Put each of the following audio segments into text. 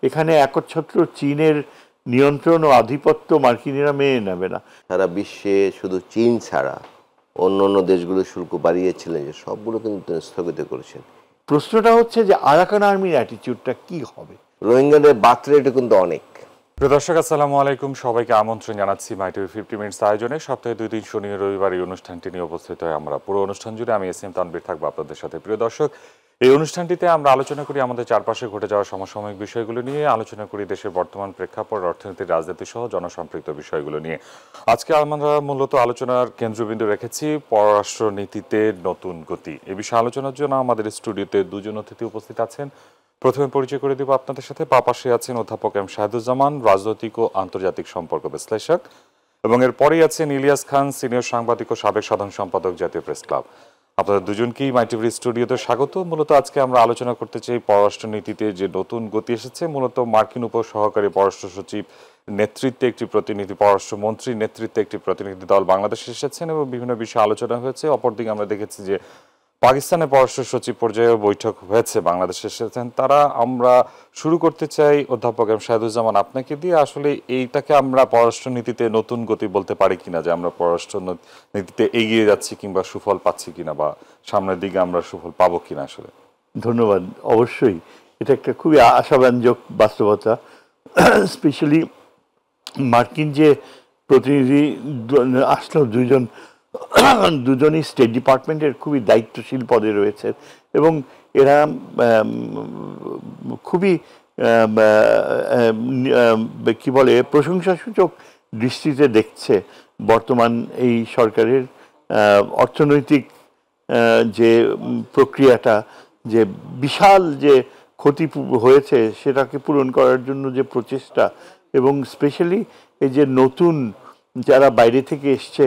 এখানে একচ্ছত্র চীনের নিয়ন্ত্রণ ও আধিপত্য মার্কিনিরা মেনে নেবে না। সারা বিশ্বে শুধু চীন ছাড়া অন্য অন্য দেশগুলো শুল্ক বাড়িয়েছিলেন, যে সবগুলো কিন্তু তিনি স্থগিত করেছেন। প্রশ্নটা হচ্ছে যে আরাকান আর্মির অ্যাটিটিউডটা কি হবে। রোহিঙ্গাদের বার্থ রেটও কিন্তু অনেক। প্রিয় দর্শক, আসসালামু আলাইকুম। সবাইকে আমন্ত্রণ জানাচ্ছি মাই টিভি 50 মিনিটস আয়োজনে। সপ্তাহে 2 দিন শনি রবিবার এই অনুষ্ঠানটি নিয়ে উপস্থিত হয় আমরা। পুরো অনুষ্ঠান জুড়ে আমি এস এম তানভীর থাকবো আপনাদের সাথে। প্রিয় দর্শক, এই অনুষ্ঠানটিতে আমরা আলোচনা করি আমাদের চারপাশে ঘটে যাওয়া সমসাময়িক বিষয়গুলো নিয়ে, আলোচনা করি দেশের বর্তমান প্রেক্ষাপট, অর্থনীতি, রাজনীতি সহ জনসম্পৃক্ত বিষয়গুলো নিয়ে। আজকে আমরা মূলত আলোচনার কেন্দ্রবিন্দু রেখেছি পররাষ্ট্র নীতিতে নতুন গতি। এ বিষয়ে আলোচনার জন্য আমাদের স্টুডিওতে দুজন অতিথি উপস্থিত আছেন। প্রথমে পরিচয় করে দেব আপনাদের সাথে। পাশে আছেন অধ্যাপক এম শাহেদুজ্জামান, রাজনৈতিক ও আন্তর্জাতিক সম্পর্ক বিশ্লেষক, এবং এরপরেই আছেন ইলিয়াস খান, সিনিয়র সাংবাদিক ও সাবেক সাধারণ সম্পাদক, জাতীয় প্রেস ক্লাব। আপনাদের দুজনকেই মাই টিভির স্টুডিওতে স্বাগত। মূলত আজকে আমরা আলোচনা করতে চাই পররাষ্ট্র নীতিতে যে নতুন গতি এসেছে। মূলত মার্কিন উপ সহকারী পররাষ্ট্র সচিব নেতৃত্বে একটি প্রতিনিধি, পররাষ্ট্রমন্ত্রীর নেতৃত্বে একটি প্রতিনিধি দল বাংলাদেশে এসেছেন এবং বিভিন্ন বিষয়ে আলোচনা হয়েছে। অপরদিকে আমরা দেখেছি যে পাকিস্তানের পররাষ্ট্র সচিব পর্যায়ে বৈঠক হয়েছে, বাংলাদেশে এসেছেন তারা। আমরা শুরু করতে চাই অধ্যাপক এম শাহেদুজ্জামান আপনাকে দিয়ে। আসলে এইটাকে আমরা পররাষ্ট্র নীতিতে নতুন গতি বলতে পারি কিনা, যে আমরা পররাষ্ট্র নীতিতে এগিয়ে যাচ্ছি কিংবা সুফল পাচ্ছি কিনা, বা সামনের দিকে আমরা সুফল পাবো কিনা? আসলে ধন্যবাদ। অবশ্যই এটা একটা খুবই আশাব্যঞ্জক বাস্তবতা। স্পেশালি মার্কিন যে প্রতিনিধি আসলো, দুজনই স্টেট ডিপার্টমেন্টের খুবই দায়িত্বশীল পদে রয়েছে এবং এরা খুবই কি বলে প্রশংসাসূচক দৃষ্টিতে দেখছে বর্তমান এই সরকারের অর্থনৈতিক যে প্রক্রিয়াটা, যে বিশাল যে ক্ষতি হয়েছে সেটাকে পূরণ করার জন্য যে প্রচেষ্টা, এবং স্পেশালি এই যে নতুন যারা বাইরে থেকে এসছে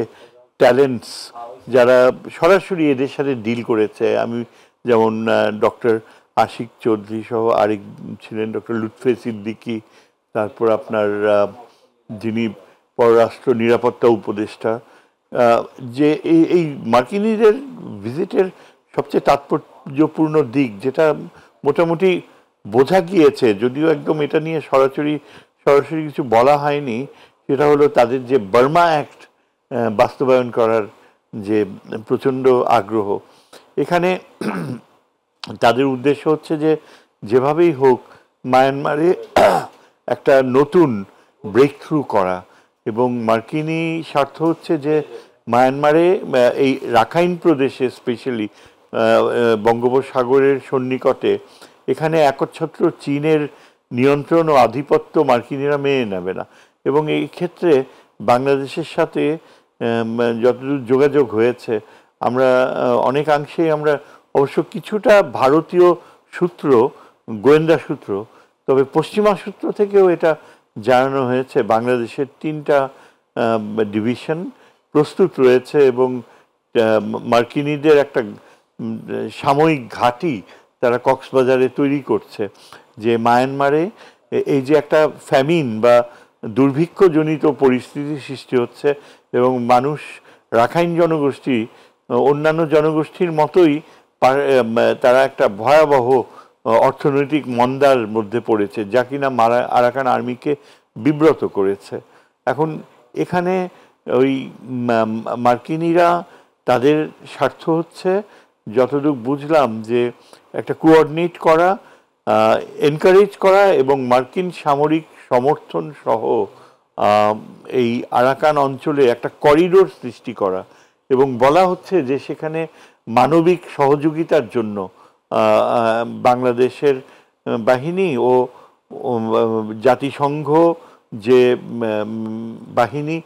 ট্যালেন্টস, যারা সরাসরি এদের সাথে ডিল করেছে। আমি যেমন ডক্টর আশিক চৌধুরী সহ আরেক ছিলেন ডক্টর লুৎফে সিদ্দিকী, তারপর আপনার যিনি পররাষ্ট্র নিরাপত্তা উপদেষ্টা। যে এই মার্কিনীদের ভিজিটের সবচেয়ে তাৎপর্যপূর্ণ দিক, যেটা মোটামুটি বোঝা গিয়েছে, যদিও একদম এটা নিয়ে সরাসরি কিছু বলা হয়নি, সেটা হলো তাদের যে বার্মা অ্যাক্ট বাস্তবায়ন করার যে প্রচণ্ড আগ্রহ। এখানে তাদের উদ্দেশ্য হচ্ছে যে যেভাবেই হোক মায়ানমারে একটা নতুন ব্রেক থ্রু করা, এবং মার্কিনী স্বার্থ হচ্ছে যে মায়ানমারে এই রাখাইন প্রদেশে স্পেশালি বঙ্গোপসাগরের সন্নিকটে এখানে একচ্ছত্র চীনের নিয়ন্ত্রণ ও আধিপত্য মার্কিনিরা মেনে নেবে না। এবং এই ক্ষেত্রে বাংলাদেশের সাথে যতদূর যোগাযোগ হয়েছে, আমরা অনেকাংশেই আমরা অবশ্য কিছুটা ভারতীয় সূত্র, গোয়েন্দা সূত্র, তবে পশ্চিমা সূত্র থেকেও এটা জানানো হয়েছে বাংলাদেশের 3টা ডিভিশন প্রস্তুত রয়েছে এবং মার্কিনীদের একটা সাময়িক ঘাঁটি তারা কক্সবাজারে তৈরি করছে, যে মায়ানমারে এই যে একটা ফ্যামিন বা দুর্ভিক্ষজনিত পরিস্থিতি সৃষ্টি হচ্ছে এবং মানুষ, রাখাইন জনগোষ্ঠী অন্যান্য জনগোষ্ঠীর মতোই তারা একটা ভয়াবহ অর্থনৈতিক মন্দার মধ্যে পড়েছে, যা কিনা আরাকান আর্মিকে বিব্রত করেছে। এখন এখানে ওই মার্কিনীরা তাদের স্বার্থ হচ্ছে, যতটুকু বুঝলাম, যে একটা কোঅর্ডিনেট করা, এনকারেজ করা এবং মার্কিন সামরিক সমর্থন সহ এই আরাকান অঞ্চলে একটা করিডোর সৃষ্টি করা, এবং বলা হচ্ছে যে সেখানে মানবিক সহযোগিতার জন্য বাংলাদেশের বাহিনী ও জাতিসংঘ যে বাহিনী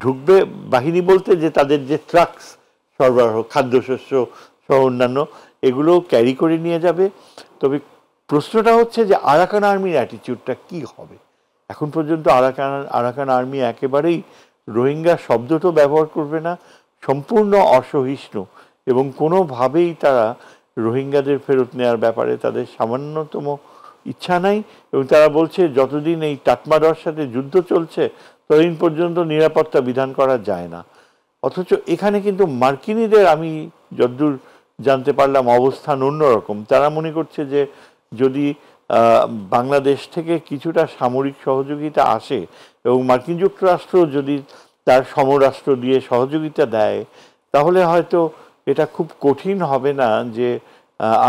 ঢুকবে, বাহিনী বলতে যে তাদের যে ট্রাকস সরবরাহ, খাদ্যশস্য সহ অন্যান্য, এগুলো ক্যারি করে নিয়ে যাবে। তবে প্রশ্নটা হচ্ছে যে আরাকান আর্মির অ্যাটিটিউডটা কি হবে। এখন পর্যন্ত আরাকান আর্মি একেবারেই রোহিঙ্গা শব্দটা ব্যবহার করবে না, সম্পূর্ণ অসহিষ্ণু, এবং কোনোভাবেই তারা রোহিঙ্গাদের ফেরত নেওয়ার ব্যাপারে তাদের সামান্যতম ইচ্ছা নাই। এবং তারা বলছে যতদিন এই টাটমাডার সাথে যুদ্ধ চলছে ততদিন পর্যন্ত নিরাপত্তা বিধান করা যায় না। অথচ এখানে কিন্তু মার্কিনীদের, আমি যতদূর জানতে পারলাম, অবস্থান অন্যরকম। তারা মনে করছে যে যদি বাংলাদেশ থেকে কিছুটা সামরিক সহযোগিতা আসে এবং মার্কিন যুক্তরাষ্ট্র যদি তার সমরাষ্ট্র দিয়ে সহযোগিতা দেয়, তাহলে হয়তো এটা খুব কঠিন হবে না যে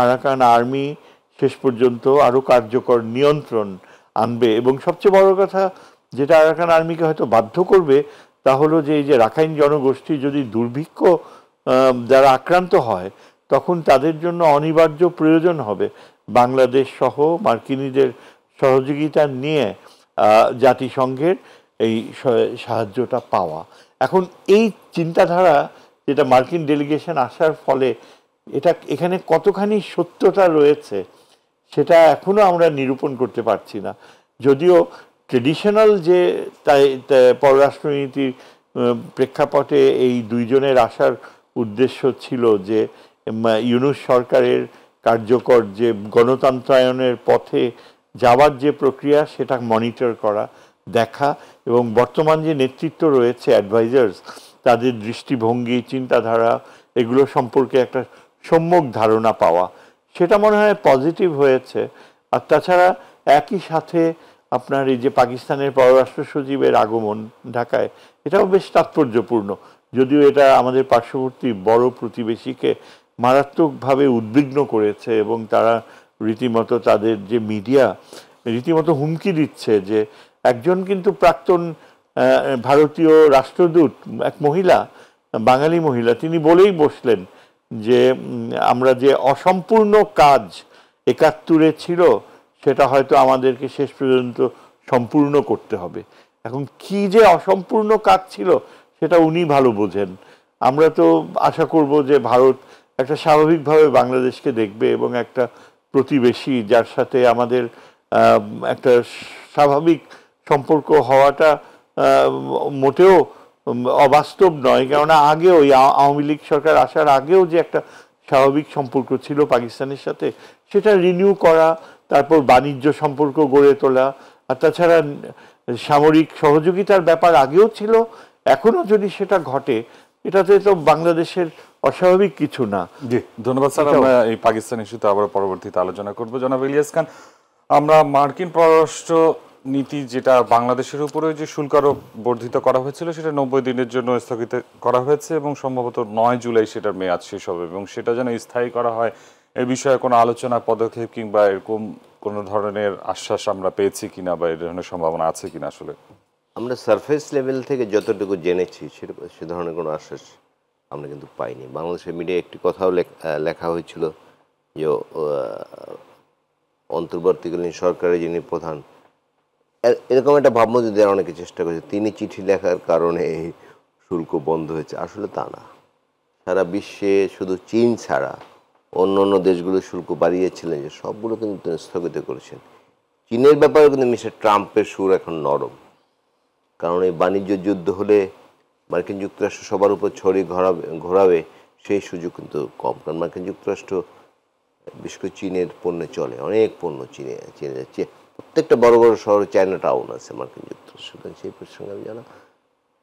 আরাকান আর্মি শেষ পর্যন্ত আরও কার্যকর নিয়ন্ত্রণ আনবে। এবং সবচেয়ে বড় কথা যেটা আরাকান আর্মিকে হয়তো বাধ্য করবে তা হলো যে এই যে রাখাইন জনগোষ্ঠী যদি দুর্ভিক্ষ দ্বারা আক্রান্ত হয়, তখন তাদের জন্য অনিবার্য প্রয়োজন হবে বাংলাদেশ সহ মার্কিনীদের সহযোগিতা নিয়ে জাতিসংঘের এই সাহায্যটা পাওয়া। এখন এই চিন্তাধারা যেটা মার্কিন ডেলিগেশন আসার ফলে এটা এখানে কতখানি সত্যতা রয়েছে সেটা এখনো আমরা নিরূপণ করতে পারছি না। যদিও ট্রেডিশনাল যে পররাষ্ট্রনীতির প্রেক্ষাপটে এই দুইজনের আসার উদ্দেশ্য ছিল যে ইউনূস সরকারের কার্যকর যে গণতন্ত্রায়নের পথে যাওয়ার যে প্রক্রিয়া সেটা মনিটর করা, দেখা, এবং বর্তমান যে নেতৃত্ব রয়েছে অ্যাডভাইজার্স তাদের দৃষ্টিভঙ্গি, চিন্তাধারা এগুলো সম্পর্কে একটা সম্যক ধারণা পাওয়া, সেটা মনে হয় পজিটিভ হয়েছে। আর তাছাড়া একই সাথে আপনার এই যে পাকিস্তানের পররাষ্ট্র সচিবের আগমন ঢাকায়, এটাও বেশ তাৎপর্যপূর্ণ। যদিও এটা আমাদের পার্শ্ববর্তী বড় প্রতিবেশীকে মারাত্মকভাবে উদ্বিগ্ন করেছে এবং তারা রীতিমতো তাদের যে মিডিয়া রীতিমতো হুমকি দিচ্ছে যে একজন কিন্তু প্রাক্তন ভারতীয় রাষ্ট্রদূত, এক মহিলা, বাঙালি মহিলা, তিনি বলেই বসলেন যে আমরা যে অসম্পূর্ণ কাজ ৭১ ছিল সেটা হয়তো আমাদেরকে শেষ পর্যন্ত সম্পূর্ণ করতে হবে। এখন কি যে অসম্পূর্ণ কাজ ছিল সেটা উনি ভালো বোঝেন। আমরা তো আশা করব যে ভারত একটা স্বাভাবিকভাবে বাংলাদেশকে দেখবে এবং একটা প্রতিবেশী যার সাথে আমাদের একটা স্বাভাবিক সম্পর্ক হওয়াটা মোটেও অবাস্তব নয়। কেননা আগেও ওই আওয়ামী লীগ সরকার আসার আগেও যে একটা স্বাভাবিক সম্পর্ক ছিল পাকিস্তানের সাথে, সেটা রিনিউ করা, তারপর বাণিজ্য সম্পর্ক গড়ে তোলা, আর তাছাড়া সামরিক সহযোগিতার ব্যাপার আগেও ছিল, এখনো যদি সেটা ঘটে এটাতে তো বাংলাদেশের অস্বাভাবিক কিছু না। জি, ধন্যবাদ স্যার। আমরা এই পাকিস্তান ইস্যুতে আবার পরবর্তীতে আলোচনা করব। জনাব ইলিয়াস খান, আমরা মার্কিন পররাষ্ট্র নীতি যেটা বাংলাদেশের উপরে যে শুল্ক আরোপ বর্ধিত করা হয়েছিল সেটা 90 দিনের জন্য স্থগিত করা হয়েছে এবং সম্ভবত 9 জুলাই সেটার মেয়াদ শেষ হবে এবং সেটা যেন স্থায়ী করা হয় এ বিষয়ে কোনো আলোচনা, পদক্ষেপ কিংবা এরকম কোনো ধরনের আশ্বাস আমরা পেয়েছি কিনা বা এই ধরনের সম্ভাবনা আছে কিনা? আসলে আমরা সারফেস লেভেল থেকে যতটুকু জেনেছি সে ধরনের কোনো আশ্বাস আমরা কিন্তু পাইনি। বাংলাদেশের মিডিয়ায় একটি কথাও লেখা হয়েছিল যে অন্তর্বর্তীকালীন সরকারের যিনি প্রধান, এরকম একটা ভাবমূর্তি দেওয়ার অনেকে চেষ্টা করেছে, তিনি চিঠি লেখার কারণে এই শুল্ক বন্ধ হয়েছে। আসলে তা না। সারা বিশ্বে শুধু চীন ছাড়া অন্য অন্য দেশগুলো শুল্ক বাড়িয়েছিলেন, যে সবগুলো কিন্তু তিনি স্থগিত করেছেন। চীনের ব্যাপারে কিন্তু মিস্টার ট্রাম্পের সুর এখন নরম, কারণ এই বাণিজ্য যুদ্ধ হলে মার্কিন যুক্তরাষ্ট্র সবার উপর ছড়ি ঘোরাবে সেই সুযোগ কিন্তু কম। কারণ মার্কিন যুক্তরাষ্ট্র বিশেষ করে চীনের পণ্যে চলে, অনেক পণ্য চীনে যাচ্ছে। প্রত্যেকটা বড় বড় শহরে চায়না টাউন আছে মার্কিন যুক্তরাষ্ট্র, সেই প্রসঙ্গে আমি জানা।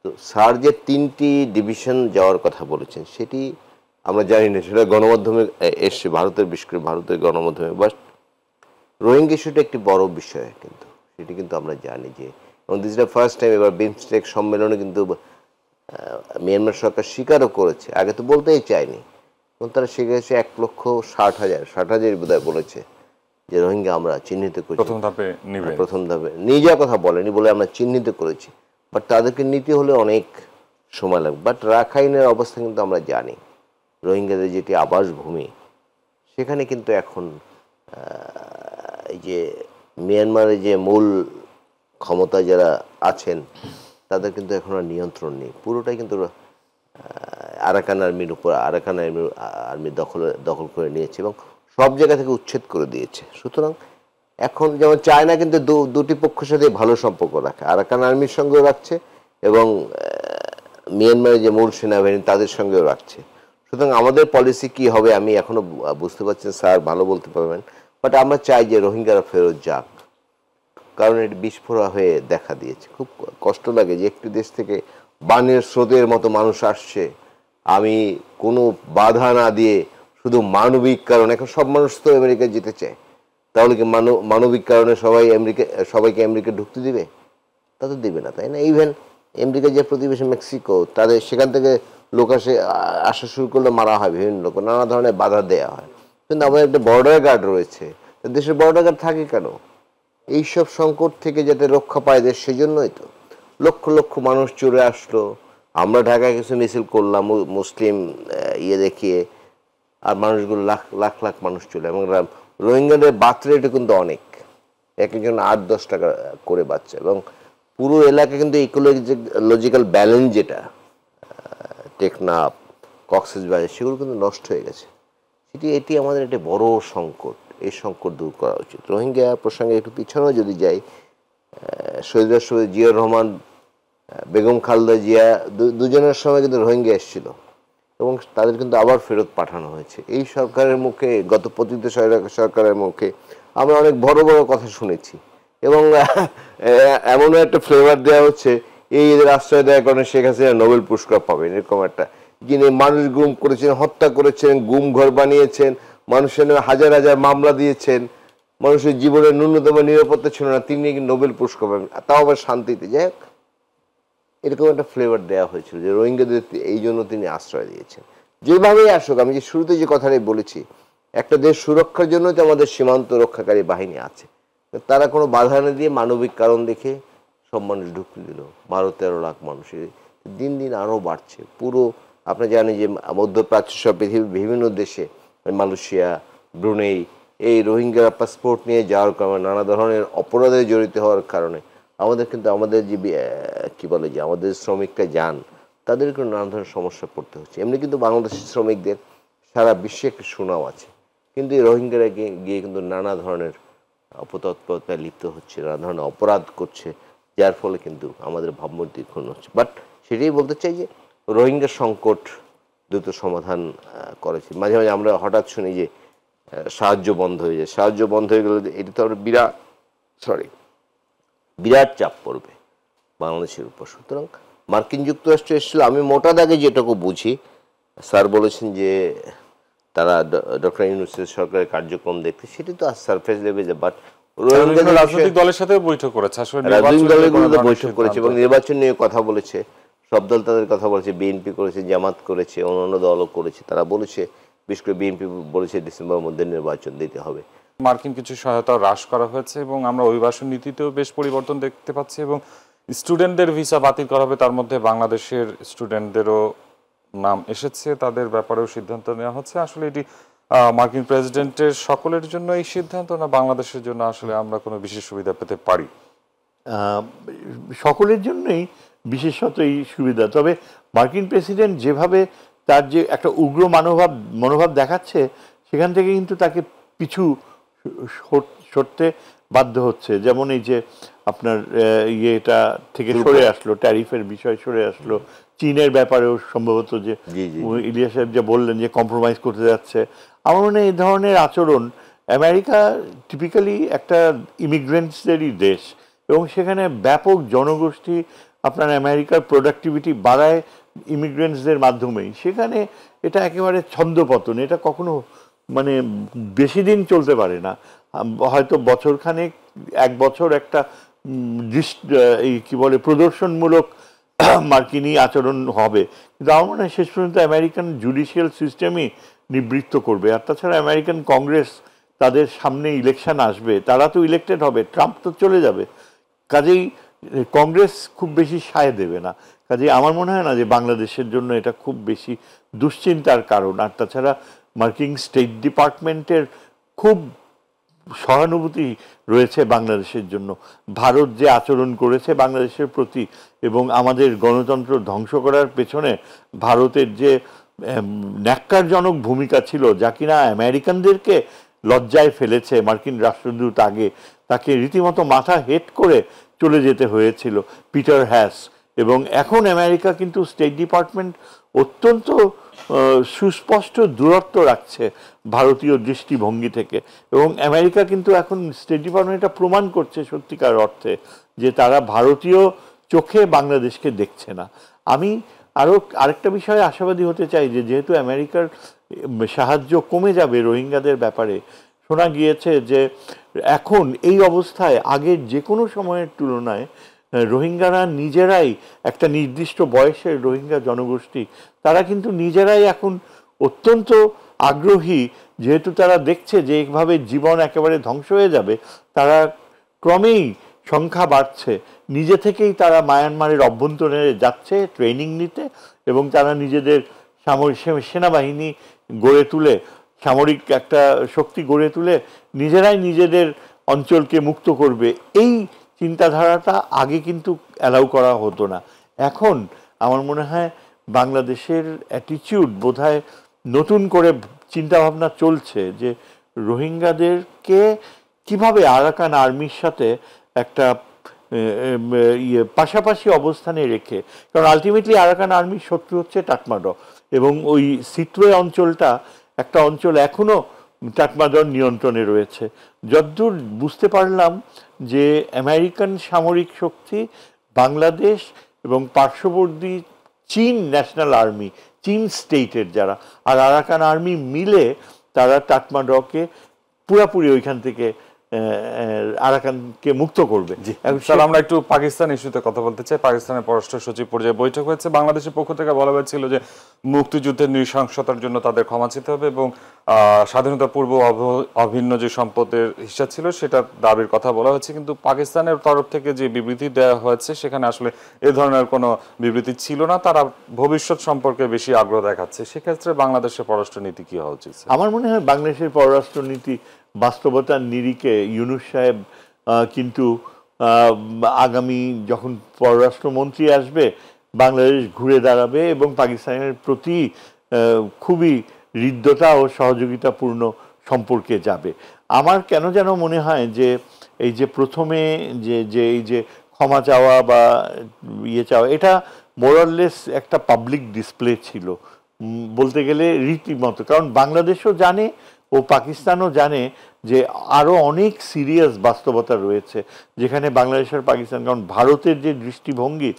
তো স্যার যে 3টি ডিভিশন যাওয়ার কথা বলেছেন সেটি আমরা জানি না, সেটা গণমাধ্যমে এসছে, ভারতের বিশেষ করে ভারতের গণমাধ্যমে। বাট রোহিঙ্গা ইস্যুটা একটি বড় বিষয়, কিন্তু সেটি কিন্তু আমরা জানি যে, এবং this is the first time এবার বিমস্টেক সম্মেলনে কিন্তু মিয়ানমার সরকার স্বীকারও করেছে, আগে তো বলতেই চায়নি, এবং তারা শিখেছে 1,60,000 বোধহয় বলেছে যে রোহিঙ্গা আমরা চিহ্নিত করেছি, প্রথম ধাপে নিয়ে যাওয়ার কথা বলেনি, বলে আমরা চিহ্নিত করেছি। বাট তাদেরকে নিতে হলে অনেক সময় লাগবে। বাট রাখাইনের অবস্থা কিন্তু আমরা জানি, রোহিঙ্গাদের যেটি আবাসভূমি, সেখানে কিন্তু এখন এই যে মিয়ানমারের যে মূল ক্ষমতা যারা আছেন তাদের কিন্তু এখন আর নিয়ন্ত্রণ নেই, পুরোটাই কিন্তু আরাকান আর্মির উপর, আরাকান আর্মি দখল করে নিয়েছে এবং সব জায়গা থেকে উচ্ছেদ করে দিয়েছে। সুতরাং এখন যেমন চায়না কিন্তু দুটি পক্ষের সাথে ভালো সম্পর্ক রাখে, আরাকান আর্মির সঙ্গেও রাখছে এবং মিয়ানমারের যে মূল সেনাবাহিনী তাদের সঙ্গেও রাখছে। সুতরাং আমাদের পলিসি কি হবে আমি এখনো বুঝতে পারছি না, স্যার ভালো বলতে পারবেন। বাট আমরা চাই যে রোহিঙ্গারা ফেরত যাক, কারণ এটি বিস্ফোরা হয়ে দেখা দিয়েছে। খুব কষ্ট লাগে যে একটি দেশ থেকে বানের স্রোতের মতো মানুষ আসছে, আমি কোনো বাধা না দিয়ে শুধু মানবিক কারণ, এখন সব মানুষ তো আমেরিকায় যেতে চায়, তাহলে কি মানবিক কারণে সবাইকে আমেরিকা ঢুকতে দিবে? তা তো দিবে না, তাই না? ইভেন আমেরিকার যে প্রতিবেশী মেক্সিকো, তাদের সেখান থেকে লোক আসা শুরু করলে মারা হয়, বিভিন্ন লোক, নানা ধরনের বাধা দেওয়া হয়। কিন্তু আমাদের একটা বর্ডার গার্ড রয়েছে, দেশের বর্ডার গার্ড থাকে কেন? এইসব সংকট থেকে যাতে রক্ষা পায় দেশ, সেজন্যই তো লক্ষ লক্ষ মানুষ চলে আসলো। আমরা ঢাকায় কিছু মিছিল করলাম মুসলিম দেখিয়ে, আর মানুষগুলো লাখ লাখ লাখ মানুষ চলে, এবং রোহিঙ্গাদের বার্থ রেটও কিন্তু অনেক, এক একজন 8-10 টাকা করে বাচ্চা, এবং পুরো এলাকা কিন্তু ইকোলজিক্যাল ব্যালেন্স যেটা টেকনাফ, কক্সবাজার, সেগুলো কিন্তু নষ্ট হয়ে গেছে। এটি আমাদের একটা বড় সংকট। এই সংকট দূর করা উচিত। রোহিঙ্গা প্রসঙ্গে একটু পিছনেও যদি যাই, শহীদ রাষ্ট্রপতি জিয়াউর রহমান, বেগম খালেদা জিয়া দুজনের সময় কিন্তু রোহিঙ্গা এসেছিল, এবং তাদের কিন্তু আবার ফেরত পাঠানো হয়েছে। এই সরকারের মুখে, গত পতিত সরকারের মুখে আমরা অনেক বড় বড় কথা শুনেছি, এবং এমনও একটা ফ্লেভার দেওয়া হচ্ছে এই এদের আশ্রয় দেওয়ার কারণে শেখ হাসিনা নোবেল পুরস্কার পাবেন, এরকম একটা। যিনি মানুষ গুম করেছেন, হত্যা করেছেন, গুম ঘর বানিয়েছেন, মানুষের নামে হাজার হাজার মামলা দিয়েছেন, মানুষের জীবনের ন্যূনতম নিরাপত্তা ছিল না, তিনি নোবেল পুরস্কার পাবেন, তাও আবার শান্তিতে। যাই হোক, এরকম একটা ফ্লেভার দেওয়া হয়েছিল যে রোহিঙ্গাদের এই জন্য তিনি আশ্রয় দিয়েছেন। যেভাবেই আসুক, আমি যে শুরুতে যে কথাটাই বলেছি, একটা দেশ সুরক্ষার জন্যই তো আমাদের সীমান্ত রক্ষাকারী বাহিনী আছে। তারা কোনো বাধা না দিয়ে মানবিক কারণ দেখে সব মানুষ ঢুকতে দিল। 12-13 লাখ মানুষের দিন দিন আরও বাড়ছে। পুরো আপনি জানেন যে মধ্যপ্রাচ্য সব পৃথিবীর বিভিন্ন দেশে, মালয়েশিয়া, ব্রুনেই, এই রোহিঙ্গারা পাসপোর্ট নিয়ে যাওয়ার কারণে, নানা ধরনের অপরাধে জড়িত হওয়ার কারণে আমাদের যে কী বলে যে আমাদের শ্রমিকরা যান, তাদেরকে নানা ধরনের সমস্যা পড়তে হচ্ছে। এমনি কিন্তু বাংলাদেশের শ্রমিকদের সারা বিশ্বে একটা সুনাম আছে, কিন্তু এই রোহিঙ্গারা গিয়ে কিন্তু নানা ধরনের অপতৎপরতায় লিপ্ত হচ্ছে, নানা ধরনের অপরাধ করছে, যার ফলে কিন্তু আমাদের ভাবমূর্তি ক্ষুণ্ণ হচ্ছে। বাট সেটাই বলতে চাই যে রোহিঙ্গা সংকট দ্রুত সমাধান করেছে। মাঝে মাঝে আমরা হঠাৎ শুনি যে সাহায্য বন্ধ হয়ে যায়। সাহায্য বন্ধ হয়ে গেলে এটা তো আমরা বিরাট চাপ পড়বে বাংলাদেশের উপর। সুতরাং মার্কিন যুক্তরাষ্ট্র এসেছিল, আমি মোটা দাগে যেটুকু বুঝি, স্যার বলেছেন যে তারা ডক্টর ইউনূসের সরকারের কার্যক্রম দেখতে, সেটি তো সারফেস লেভেলে। বাট রাজনৈতিক দলের সাথে বৈঠক করেছে, রাজনৈতিক দলগুলো বৈঠক করেছে এবং নির্বাচন নিয়ে কথা বলেছে। সব দল তাদের কথা বলেছে, বিএনপি করেছে, জামাত করেছে, অন্যান্য দলও করেছে। তারা বলেছে, বিশেষ করে বিএনপি বলেছে ডিসেম্বরের মধ্যে নির্বাচন দিতে হবে। মার্কিন কিছু সহায়তা হ্রাস করা হয়েছে, এবং আমরা অভিবাসন নীতিতেও বেশ পরিবর্তন দেখতে পাচ্ছি, এবং স্টুডেন্টদের ভিসা বাতিল করা হবে, তার মধ্যে বাংলাদেশের স্টুডেন্টদেরও নাম এসেছে, তাদের ব্যাপারেও সিদ্ধান্ত নেওয়া হচ্ছে। আসলে এটি মার্কিন প্রেসিডেন্টের সকলের জন্য এই সিদ্ধান্ত, না বাংলাদেশের জন্য আসলে আমরা কোনো বিশেষ সুবিধা পেতে পারি? সকলের জন্যই বিশেষত এই সুবিধা। তবে মার্কিন প্রেসিডেন্ট যেভাবে তার যে একটা উগ্র মনোভাব দেখাচ্ছে, সেখান থেকে কিন্তু তাকে পিছু সরতে বাধ্য হচ্ছে। যেমন এই যে আপনার ইয়েটা থেকে সরে আসলো, ট্যারিফের বিষয় সরে আসলো, চীনের ব্যাপারেও সম্ভবত যে ইলিয়াস সাহেব যা বললেন যে কম্প্রোমাইজ করতে যাচ্ছে। আমার মনে হয় এই ধরনের আচরণ, আমেরিকা টিপিক্যালি একটা ইমিগ্রেন্টসদেরই দেশ, এবং সেখানে ব্যাপক জনগোষ্ঠী আপনার আমেরিকার প্রোডাক্টিভিটি বাড়ায় ইমিগ্রেন্টসদের মাধ্যমেই। সেখানে এটা একেবারে ছন্দপতন, এটা কখনো মানে বেশি দিন চলতে পারে না। হয়তো বছরখানেক, 1 বছর একটা এই কী বলে প্রদর্শনমূলক মার্কিনী আচরণ হবে, কিন্তু আমার মনে হয় শেষ পর্যন্ত আমেরিকান জুডিশিয়াল সিস্টেমই নিবৃত্ত করবে। আর তাছাড়া আমেরিকান কংগ্রেস, তাদের সামনে ইলেকশন আসবে, তারা তো ইলেক্টেড হবে, ট্রাম্প তো চলে যাবে, কাজেই কংগ্রেস খুব বেশি সায় দেবে না। কাজেই আমার মনে হয় না যে বাংলাদেশের জন্য এটা খুব বেশি দুশ্চিন্তার কারণ। আর তাছাড়া মার্কিন স্টেট ডিপার্টমেন্টের খুব সহানুভূতি রয়েছে বাংলাদেশের জন্য। ভারত যে আচরণ করেছে বাংলাদেশের প্রতি, এবং আমাদের গণতন্ত্র ধ্বংস করার পেছনে ভারতের যে ন্যাক্কারজনক ভূমিকা ছিল, যা কিনা আমেরিকানদেরকে লজ্জায় ফেলেছে। মার্কিন রাষ্ট্রদূত আগে তাকে রীতিমতো মাথা হেট করে চলে যেতে হয়েছিল, পিটার হ্যাস। এবং এখন আমেরিকা কিন্তু স্টেট ডিপার্টমেন্ট অত্যন্ত সুস্পষ্ট দূরত্ব রাখছে ভারতীয় দৃষ্টিভঙ্গি থেকে, এবং আমেরিকা কিন্তু এখন স্টেট ডিপার্টমেন্ট এটা প্রমাণ করছে সত্যিকার অর্থে যে তারা ভারতীয় চোখে বাংলাদেশকে দেখছে না। আমি আরেকটা বিষয়ে আশাবাদী হতে চাই যে যেহেতু আমেরিকার সাহায্য কমে যাবে রোহিঙ্গাদের ব্যাপারে, শোনা গিয়েছে যে এখন এই অবস্থায় আগের যে কোনো সময়ের তুলনায় রোহিঙ্গারা নিজেরাই একটা নির্দিষ্ট বয়সের রোহিঙ্গা জনগোষ্ঠী তারা কিন্তু নিজেরাই এখন অত্যন্ত আগ্রহী, যেহেতু তারা দেখছে যে এইভাবে জীবন একেবারে ধ্বংস হয়ে যাবে, তারা ক্রমেই সংখ্যা বাড়ছে, নিজে থেকেই তারা মায়ানমারের অভ্যন্তরে যাচ্ছে ট্রেনিং নিতে এবং তারা নিজেদের সেনাবাহিনী গড়ে তুলে, সামরিক একটা শক্তি গড়ে তুলে নিজেরাই নিজেদের অঞ্চলকে মুক্ত করবে। এই চিন্তাধারাটা আগে কিন্তু অ্যালাউ করা হতো না। এখন আমার মনে হয় বাংলাদেশের অ্যাটিটিউড বোধহয় নতুন করে চিন্তাভাবনা চলছে যে রোহিঙ্গাদেরকে কিভাবে আরাকান আর্মির সাথে একটা পাশাপাশি অবস্থানে রেখে, কারণ আলটিমেটলি আরাকান আর্মির শত্রু হচ্ছে টাটমাডক এবং ওই সিটওয়ে অঞ্চলটা একটা অঞ্চল এখনো টাটমাডর নিয়ন্ত্রণে রয়েছে। যতদূর বুঝতে পারলাম যে আমেরিকান সামরিক শক্তি বাংলাদেশ এবং পার্শ্ববর্তী চীন ন্যাশনাল আর্মি, চীন স্টেটের যারা, আর আরাকান আর্মি মিলে তারা টাটমাডকে পুরাপুরি ওইখান থেকে আরাকানকে মুক্ত করবে। স্যার, আমরা একটু পাকিস্তান ইস্যুতে কথা বলতে চাই। পাকিস্তানের পররাষ্ট্র সচিব পর্যায়ে বৈঠক হয়েছে। বাংলাদেশের পক্ষ থেকে বলা হয়েছিল যে মুক্তিযুদ্ধের নৃশংসতার জন্য তাদের ক্ষমা চেতে হবে এবং স্বাধীনতা পূর্ব অভিন্ন যে সম্পদের হিস্সা ছিল সেটা দাবির কথা বলা হয়েছে, কিন্তু পাকিস্তানের তরফ থেকে যে বিবৃতি দেওয়া হয়েছে সেখানে আসলে এ ধরনের কোনো বিবৃতি ছিল না। তারা ভবিষ্যৎ সম্পর্কে বেশি আগ্রহ দেখাচ্ছে। সেক্ষেত্রে বাংলাদেশের পররাষ্ট্র নীতি কি হওয়া উচিত? আমার মনে হয় বাংলাদেশের পররাষ্ট্র নীতি বাস্তবতার নিরিখে ইউনূস সাহেব কিন্তু আগামী যখন পররাষ্ট্রমন্ত্রী আসবে বাংলাদেশ ঘুরে দাঁড়াবে এবং পাকিস্তানের প্রতি খুবই হৃদ্যতা ও সহযোগিতাপূর্ণ সম্পর্কে যাবে। আমার কেন যেন মনে হয় যে এই যে প্রথমে যে এই যে ক্ষমা চাওয়া বা ইয়ে চাওয়া, এটা মোরাললেস একটা পাবলিক ডিসপ্লে ছিল বলতে গেলে রীতিমতো, কারণ বাংলাদেশও জানে ও পাকিস্তানও জানে যে আরও অনেক সিরিয়াস বাস্তবতা রয়েছে যেখানে বাংলাদেশ আর পাকিস্তান, কারণ ভারতের যে দৃষ্টিভঙ্গি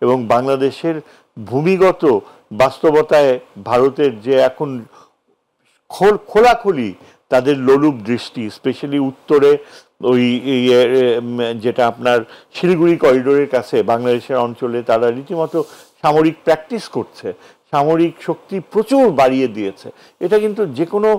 এবং বাংলাদেশের ভূমিগত বাস্তবতায় ভারতের যে এখন খোলাখুলি তাদের লোলুপ দৃষ্টি, স্পেশালি উত্তরে ওই যেটা আপনার শিলিগুড়ি করিডোরের কাছে বাংলাদেশের অঞ্চলে তারা রীতিমতো সামরিক প্র্যাকটিস করছে, সামরিক শক্তি প্রচুর বাড়িয়ে দিয়েছে। এটা কিন্তু যে কোনো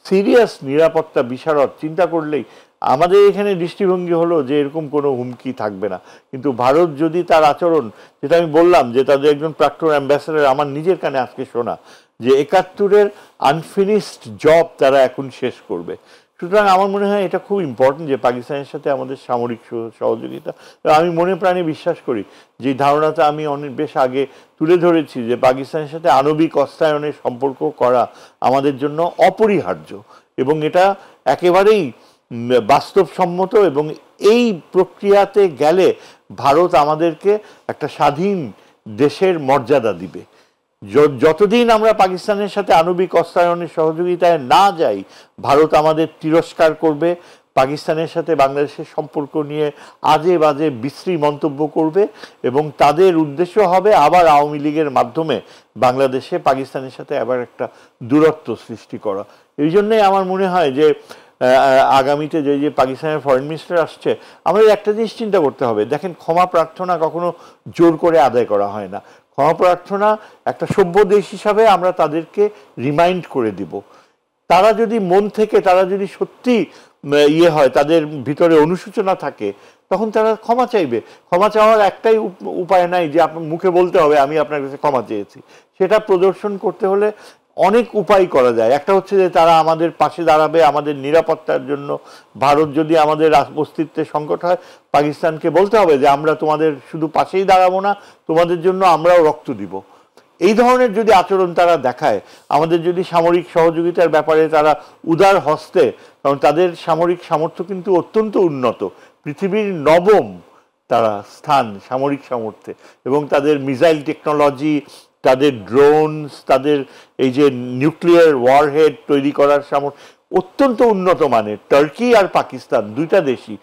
সিরিয়াস নিরাপত্তা বিশারদ চিন্তা করলেই আমাদের এখানে দৃষ্টিভঙ্গি হলো যে এরকম কোনো হুমকি থাকবে না, কিন্তু ভারত যদি তার আচরণ, যেটা আমি বললাম যে তাদের একজন প্রাক্তন অ্যাম্বাসেডর আমার নিজের কানে আজকে শোনা যে ৭১-এর আনফিনিশড জব তারা এখন শেষ করবে। সুতরাং আমার মনে হয় এটা খুব ইম্পর্টেন্ট যে পাকিস্তানের সাথে আমাদের সামরিক সহযোগিতা। আমি মনে প্রাণে বিশ্বাস করি যে ধারণাটা আমি অনেক বেশ আগে তুলে ধরেছি যে পাকিস্তানের সাথে আণবিক অস্ত্রায়নের সম্পর্ক করা আমাদের জন্য অপরিহার্য এবং এটা একেবারেই বাস্তবসম্মত, এবং এই প্রক্রিয়াতে গেলে ভারত আমাদেরকে একটা স্বাধীন দেশের মর্যাদা দিবে। যতদিন আমরা পাকিস্তানের সাথে আণবিক অস্ত্রায়নের সহযোগিতায় না যাই ভারত আমাদের তিরস্কার করবে, পাকিস্তানের সাথে বাংলাদেশের সম্পর্ক নিয়ে আজে বাজে বিশ্রী মন্তব্য করবে এবং তাদের উদ্দেশ্য হবে আবার আওয়ামী লীগের মাধ্যমে বাংলাদেশে পাকিস্তানের সাথে আবার একটা দূরত্ব সৃষ্টি করা। এই জন্যই আমার মনে হয় যে আগামীতে যে পাকিস্তানের ফরেন মিনিস্টার আসছে আমাদের একটা জিনিস চিন্তা করতে হবে। দেখেন, ক্ষমা প্রার্থনা কখনো জোর করে আদায় করা হয় না। ক্ষমা প্রার্থনা একটা সভ্য দেশ হিসাবে আমরা তাদেরকে রিমাইন্ড করে দিব। তারা যদি মন থেকে, তারা যদি সত্যি ইয়ে হয়, তাদের ভিতরে অনুশোচনা থাকে, তখন তারা ক্ষমা চাইবে। ক্ষমা চাওয়ার একটাই উপায় নাই যে আপনার মুখে বলতে হবে আমি আপনার কাছে ক্ষমা চেয়েছি। সেটা প্রদর্শন করতে হলে অনেক উপায় করা যায়। একটা হচ্ছে যে তারা আমাদের পাশে দাঁড়াবে আমাদের নিরাপত্তার জন্য। ভারত যদি আমাদের অস্তিত্বের সংকট হয়, পাকিস্তানকে বলতে হবে যে আমরা তোমাদের শুধু পাশেই দাঁড়াবো না, তোমাদের জন্য আমরাও রক্ত দিব। এই ধরনের যদি আচরণ তারা দেখায়, আমাদের যদি সামরিক সহযোগিতার ব্যাপারে তারা উদার হস্তে, কারণ তাদের সামরিক সামর্থ্য কিন্তু অত্যন্ত উন্নত, পৃথিবীর ৯ম তারা স্থান সামরিক সামর্থ্যে, এবং তাদের মিসাইল টেকনোলজি, তাদের ড্রোনস, তাদের এই যে নিউক্লিয়ার ওয়ারহেড তৈরি করার সামর্থ্য অত্যন্ত উন্নত মানের। টার্কি আর পাকিস্তান দুইটা দেশই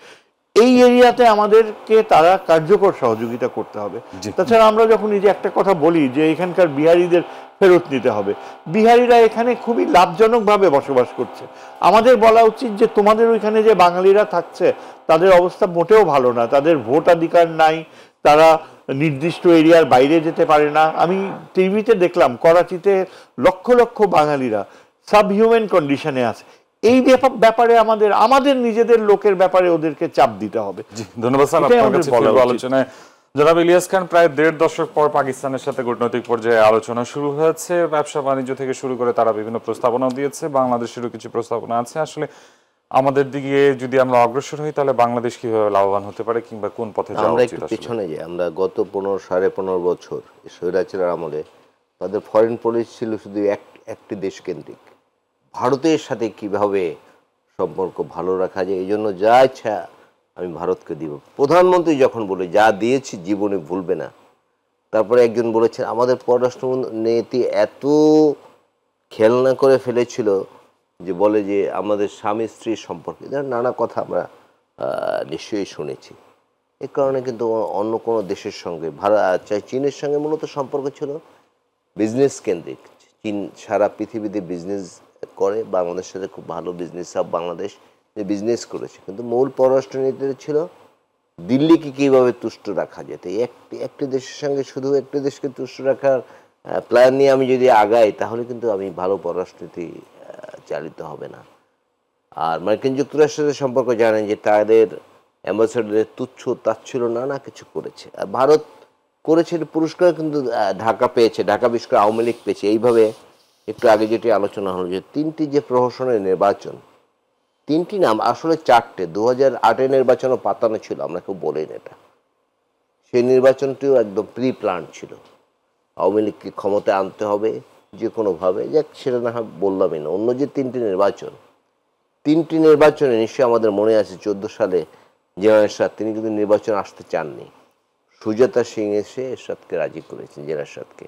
এই এরিয়াতে আমাদেরকে তারা কার্যকর সহযোগিতা করতে হবে। তাছাড়া আমরা যখন এই যে একটা কথা বলি যে এখানকার বিহারিদের ফেরত নিতে হবে, বিহারিরা এখানে খুবই লাভজনকভাবে বসবাস করছে। আমাদের বলা উচিত যে তোমাদের ওইখানে যে বাঙালিরা থাকছে তাদের অবস্থা মোটেও ভালো না, তাদের ভোটাধিকার নাই, তারা নির্দিষ্ট এরিয়ার বাইরে যেতে পারে না। আমি টিভিতে দেখলাম করাচিতে লক্ষ লক্ষ বাঙালিরা সাবহিউম্যান কন্ডিশনে আছে। এই ব্যাপারে আমাদের নিজেদের লোকের ব্যাপারে ওদেরকে চাপ দিতে হবে। ধন্যবাদ স্যার, আপনার কাছে ফিরবো আলোচনায়। জনাব ইলিয়াস খান, প্রায় 1.5 দশক পর পাকিস্তানের সাথে কূটনৈতিক পর্যায়ে আলোচনা শুরু হয়েছে। ব্যবসা বাণিজ্য থেকে শুরু করে তারা বিভিন্ন প্রস্তাবনা দিয়েছে, বাংলাদেশেরও কিছু প্রস্তাবনা আছে। আসলে আমাদের দিকে যদি আমরা অগ্রসর হই তাহলে বাংলাদেশ কিভাবে লাভবান হতে পারে কিংবা কোন পথে যাওয়া আমরা উচিত? একটু পিছনে যাই। আমরা গত 15-15.5 বছর স্বৈরাচারের আমলে তাদের ফরেন পলিসি ছিল শুধু একটি দেশ কেন্দ্রিক, ভারতের সাথে কিভাবে সম্পর্ক ভালো রাখা যায়, এই জন্য যা ইচ্ছা আমি ভারতকে দিব। প্রধানমন্ত্রী যখন বলে যা দিয়েছি জীবনে ভুলবে না, তারপরে একজন বলেছেন আমাদের পররাষ্ট্র নীতি এত খেলনা করে ফেলেছিল যে বলে যে আমাদের স্বামী স্ত্রীর সম্পর্কে নানা কথা আমরা নিশ্চয়ই শুনেছি। এ কারণে কিন্তু অন্য কোনো দেশের সঙ্গে চাই চীনের সঙ্গে মূলত সম্পর্ক ছিল বিজনেস কেন্দ্রিক। চীন সারা পৃথিবীতে বিজনেস করে, বাংলাদেশের সাথে খুব ভালো বিজনেস সব বাংলাদেশ বিজনেস করেছে, কিন্তু মূল পররাষ্ট্রনীতি ছিল দিল্লিকে কীভাবে তুষ্ট রাখা যেত। একটি দেশের সঙ্গে শুধু একটি দেশকে তুষ্ট রাখার প্ল্যান নিয়ে আমি যদি আগাই তাহলে কিন্তু আমি ভালো পররাষ্ট্রনীতি চালিত হবে না। আর মার্কিন যুক্তরাষ্ট্রের সাথে সম্পর্ক জানেন যে তাদের অ্যাম্বাসেডারের তুচ্ছ তাচ্ছিল্য নানা কিছু করেছে, আর ভারত করেছে পুরস্কার কিন্তু ঢাকা পেয়েছে, ঢাকা বিশেষ করে আওয়ামী লীগ পেয়েছে। এইভাবে একটু আগে যেটি আলোচনা হলো যে 3টি যে প্রহসনের নির্বাচন, 3টি নাম আসলে 4টে, 2008-এর নির্বাচনও পাতানো ছিল, আমরা কেউ বলেন এটা। সেই নির্বাচনটিও একদম প্রি প্ল্যান ছিল, আওয়ামী লীগকে ক্ষমতায় আনতে হবে যে কোনোভাবে, যাক সেটা না হয় বললামই না। অন্য যে 3টি নির্বাচনে নিশ্চয়ই আমাদের মনে আছে 14 সালে জেনারেল এরশাদ তিনি কিন্তু নির্বাচন আসতে চাননি, সুজাতা সিং এসে এরশাদকে রাজি করেছেন, জেনারেল এরশাদকে।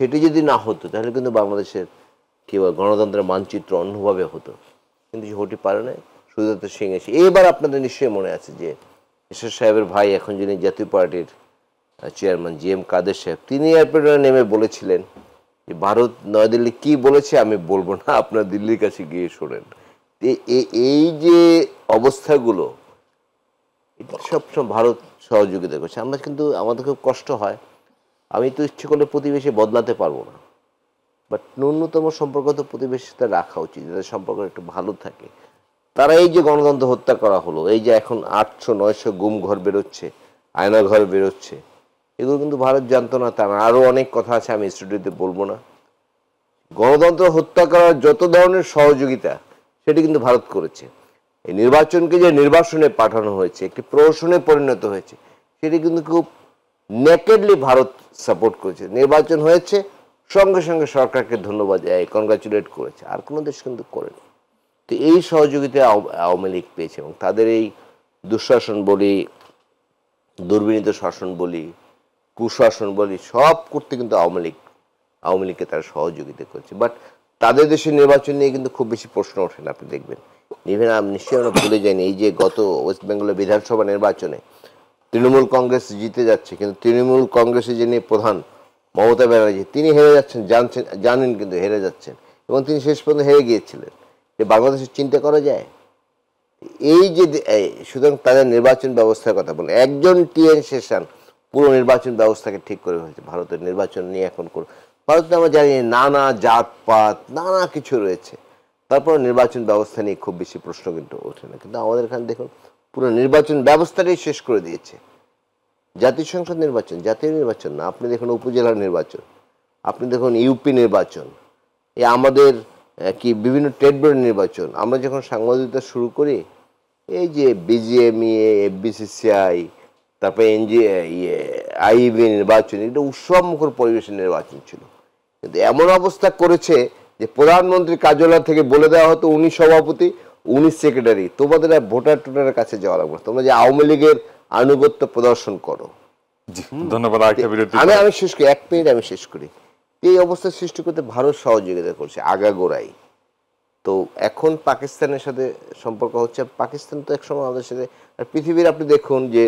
সেটি যদি না হতো তাহলে কিন্তু বাংলাদেশের কি গণতন্ত্রের মানচিত্র অন্যভাবে হতো, কিন্তু হতে পারে না। সুজাতা সিং এসে এবার আপনাদের নিশ্চয়ই মনে আছে যে এরশাদ সাহেবের ভাই এখন যিনি জাতীয় পার্টির চেয়ারম্যান GM কাদের সাহেব, তিনি এয়ারপোর্টে নেমে বলেছিলেন যে ভারত নয়াদিল্লি কি বলেছে আমি বলবো না, আপনার দিল্লির কাছে গিয়ে শোনেন। এই যে অবস্থাগুলো এটা সবসময় ভারত সহযোগিতা করছে। আমরা কিন্তু আমাদের খুব কষ্ট হয়, আমি তো ইচ্ছে করলে প্রতিবেশী বদলাতে পারবো না, বাট ন্যূনতম সম্পর্ক তো প্রতিবেশীর সাথে রাখা উচিত যাতে সম্পর্ক একটু ভালো থাকে। তারা এই যে গণতন্ত্র হত্যা করা হলো, এই যে এখন 800-900 গুম ঘর বেরোচ্ছে, আয়না ঘর বেরোচ্ছে, এগুলো কিন্তু ভারত জানতো না তা না। আরও অনেক কথা আছে, আমি স্টুডিওতে বলবো না। গণতন্ত্র হত্যা করার যত ধরনের সহযোগিতা সেটি কিন্তু ভারত করেছে। এই নির্বাচনকে যে নির্বাসনে পাঠানো হয়েছে, একটি প্রহসনে পরিণত হয়েছে, সেটি কিন্তু খুব নেকেডলি ভারত সাপোর্ট করেছে। নির্বাচন হয়েছে, সঙ্গে সঙ্গে সরকারকে ধন্যবাদ কনগ্রাচুলেট করেছে, আর কোনো দেশ কিন্তু করেনি। তো এই সহযোগিতা আওয়ামী লীগ পেয়েছে, এবং তাদের এই দুঃশাসন বলি, দুর্বিনীত শাসন বলি, কুশাসন বলি, সব করতে কিন্তু আওয়ামী লীগকে তারা সহযোগিতা করছে। বাট তাদের দেশের নির্বাচন নিয়ে কিন্তু খুব বেশি প্রশ্ন ওঠে না, আপনি দেখবেন। নিশ্চয়ই আমরা ভুলে যাইনি এই যে গত ওয়েস্ট বেঙ্গলের বিধানসভা নির্বাচনে তৃণমূল কংগ্রেস জিতে যাচ্ছে, কিন্তু তৃণমূল কংগ্রেসের যিনি প্রধান মমতা ব্যানার্জি তিনি হেরে যাচ্ছেন, জানেন কিন্তু হেরে যাচ্ছেন, এবং তিনি শেষ পর্যন্ত হেরে গিয়েছিলেন। যে বাংলাদেশের চিন্তা করা যায় এই যে সুতরাং তাদের নির্বাচন ব্যবস্থার কথা বলে একজন TN শেষান পুরো নির্বাচন ব্যবস্থাকে ঠিক করে হয়েছে। ভারতের নির্বাচন নিয়ে এখন ভারতে আমরা জানি নানা জাতপাত নানা কিছু রয়েছে, তারপর নির্বাচন ব্যবস্থা নিয়ে খুব বেশি প্রশ্ন কিন্তু ওঠে না। কিন্তু আমাদের এখানে দেখুন পুরো নির্বাচন ব্যবস্থাটাই শেষ করে দিয়েছে। জাতীয় সংসদ নির্বাচন, জাতীয় নির্বাচন না, আপনি দেখুন উপজেলার নির্বাচন, আপনি দেখুন ইউপি নির্বাচন, আমাদের কি বিভিন্ন ট্রেড বোর্ড নির্বাচন। আমরা যখন সাংবাদিকতা শুরু করি এই যে BGMEA, FBCCI, তারপরে IEB নির্বাচন, এটা উৎসব মুখর পরিবেশের নির্বাচন ছিল। কিন্তু এমন অবস্থা করেছে যে প্রধানমন্ত্রী কার্যালয় থেকে বলে দেওয়া হতো উনি সভাপতি, উনি সেক্রেটারি, তোমাদের ভোটার টোটারের কাছে যাওয়া লাগবে, তোমরা যে আওয়ামী লীগের আনুগত্য প্রদর্শন করো। ধন্যবাদ। আমি শেষ করি, 1 মিনিট আমি শেষ করি। এই অবস্থা সৃষ্টি করতে ভারত সহযোগিতা করছে আগাগোড়াই। তো এখন পাকিস্তানের সাথে সম্পর্ক হচ্ছে, পাকিস্তান তো একসময় আমাদের সাথে, আর পৃথিবীর আপনি দেখুন যে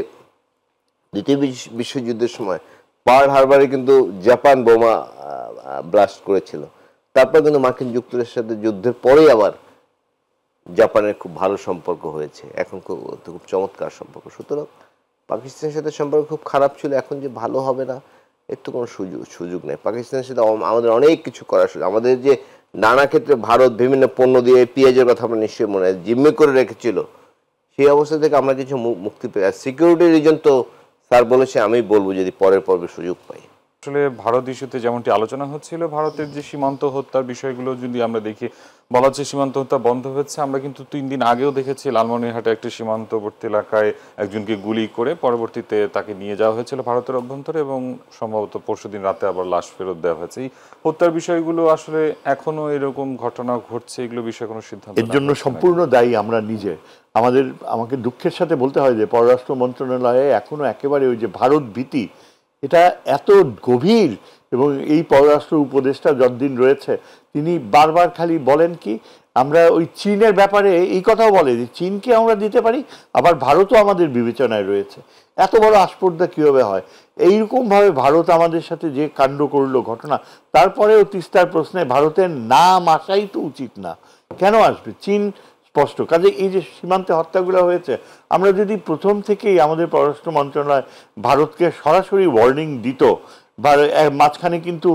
দ্বিতীয় বিশ্বযুদ্ধের সময় পার্ল হারবারে কিন্তু জাপান বোমা ব্লাস্ট করেছিল, তারপর কিন্তু মার্কিন যুক্তরাষ্ট্রের সাথে যুদ্ধের পরেই আবার জাপানের খুব ভালো সম্পর্ক হয়েছে, এখন খুব চমৎকার সম্পর্ক। সুতরাং পাকিস্তানের সাথে সম্পর্ক খুব খারাপ ছিল, এখন যে ভালো হবে না এর তো কোনো সুযোগ নেই। পাকিস্তানের সাথে আমাদের অনেক কিছু করার সুযোগ, আমাদের যে নানা ক্ষেত্রে ভারত বিভিন্ন পণ্য দিয়ে, পেঁয়াজের কথা আমরা নিশ্চয়ই মনে হয় জিম্মি করে রেখেছিল, সেই অবস্থা থেকে আমরা কিছু মুক্তি পেয়ে, আর সিকিউরিটি রিজন তো স্যার বলেছে, আমি বলবো যদি পরের পর্বে সুযোগ পাই। আসলে ভারত ইস্যুতে যেমনটি আলোচনা হচ্ছিল, ভারতের যে সীমান্ত হত্যার বিষয়গুলো যদি আমরা দেখি, বলা হচ্ছে সীমান্ত হত্যা বন্ধ হচ্ছে। আমরা কিন্তু 3 দিন আগেও দেখেছি লালমনিরহাটে একটি সীমান্তবর্তী এলাকায় একজনকে গুলি করে পরবর্তীতে তাকে নিয়ে যাওয়া হয়েছিল ভারতের অভ্যন্তরে, এবং সম্ভবত পরশুদিন রাতে আবার লাশ ফেরত দেওয়া হয়েছে। এই হত্যার বিষয়গুলো আসলে এখনো এরকম ঘটনা ঘটছে, এগুলো বিষয়ে কোনো সিদ্ধান্ত এর জন্য সম্পূর্ণ দায়ী আমরা নিজে। আমাকে দুঃখের সাথে বলতে হয় যে পররাষ্ট্র মন্ত্রণালয়ে এখনো একেবারে ওই যে ভারত ভীতি, এটা এত গভীর, এবং এই পররাষ্ট্র উপদেষ্টা যতদিন রয়েছে তিনি বারবার খালি বলেন কি, আমরা ওই চীনের ব্যাপারে এই কথাও বলে যে চীনকে আমরা দিতে পারি, আবার ভারতও আমাদের বিবেচনায় রয়েছে। এত বড় আস্পর্ধা কীভাবে হয়? এইরকমভাবে ভারত আমাদের সাথে যে কাণ্ড করলো ঘটনা, তারপরেও তিস্তার প্রশ্নে ভারতের নাম আসাই তো উচিত না, কেন আসবে? চীন স্পষ্ট। কাজে এই যে সীমান্তে হত্যাগুলো হয়েছে, আমরা যদি প্রথম থেকেই আমাদের পররাষ্ট্র মন্ত্রণালয় ভারতকে সরাসরি ওয়ার্নিং দিত, বা মাঝখানে কিন্তু